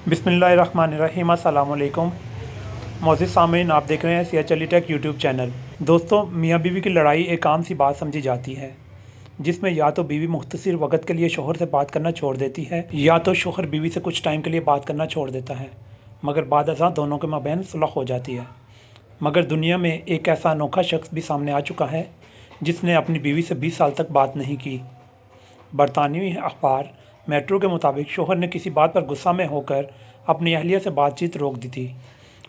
बिस्मिल्लाहिर्रहमानिर्रहीम। अस्सलाम वालेकुम। मोअज़्ज़िज़ सामीन, आप देख रहे हैं सियाच अली टेक यूट्यूब चैनल। दोस्तों, मियाँ बीवी की लड़ाई एक आम सी बात समझी जाती है, जिसमें या तो बीवी मुख्तसर वक़्त के लिए शोहर से बात करना छोड़ देती है या तो शोहर बीवी से कुछ टाइम के लिए बात करना छोड़ देता है, मगर बाद अज़ां दोनों के माबैन सुलह हो जाती है। मगर दुनिया में एक ऐसा अनोखा शख्स भी सामने आ चुका है जिसने अपनी बीवी से 20 साल तक बात नहीं की। बरतानवी अखबार मेट्रो के मुताबिक शोहर ने किसी बात पर गुस्सा में होकर अपनी अहलिया से बातचीत रोक दी थी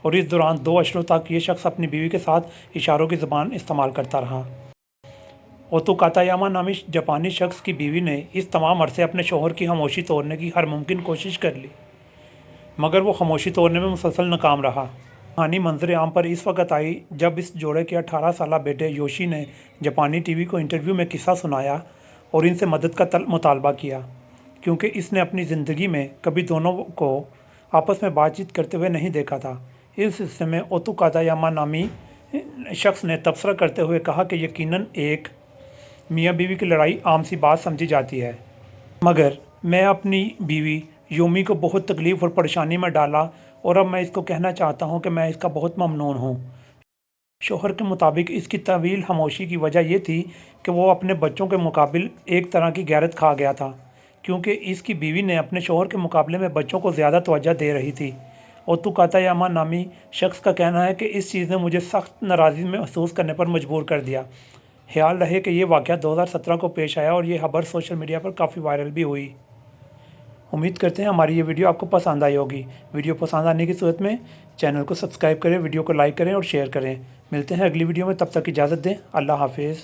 और इस दौरान 2 अशरों तक ये शख्स अपनी बीवी के साथ इशारों की ज़बान इस्तेमाल करता रहा। ओतो कातायामा नामी जापानी शख्स की बीवी ने इस तमाम अरसे अपने शोहर की खामोशी तोड़ने की हर मुमकिन कोशिश कर ली, मगर वो खामोशी तोड़ने में मुसलसल नाकाम रहा। कहानी मंजर आम पर इस वक्त आई जब इस जोड़े के 18 साला बेटे योशी ने जापानी टीवी को इंटरव्यू में किस्सा सुनाया और इनसे मदद का मुतालबा किया, क्योंकि इसने अपनी ज़िंदगी में कभी दोनों को आपस में बातचीत करते हुए नहीं देखा था। इस हिस्से में ओतो कातायामा नामी शख्स ने तबसरा करते हुए कहा कि यकीनन एक मियाँ बीवी की लड़ाई आम सी बात समझी जाती है, मगर मैं अपनी बीवी यूमी को बहुत तकलीफ़ और परेशानी में डाला और अब मैं इसको कहना चाहता हूँ कि मैं इसका बहुत ममनून हूँ। शोहर के मुताबिक इसकी तवील खामोशी की वजह यह थी कि वो अपने बच्चों के मुकाबिल एक तरह की गैरत खा गया था, क्योंकि इसकी बीवी ने अपने शोहर के मुकाबले में बच्चों को ज़्यादा तवज्जो दे रही थी। ओतो कातायामा नामी शख्स का कहना है कि इस चीज़ ने मुझे सख्त नाराज़गी महसूस करने पर मजबूर कर दिया। ख्याल रहे कि ये वाक़या 2017 को पेश आया और ये खबर सोशल मीडिया पर काफ़ी वायरल भी हुई। उम्मीद करते हैं हमारी ये वीडियो आपको पसंद आई होगी। वीडियो पसंद आने की सूरत में चैनल को सब्सक्राइब करें, वीडियो को लाइक करें और शेयर करें। मिलते हैं अगली वीडियो में, तब तक इजाज़त दें। अल्लाह हाफिज़।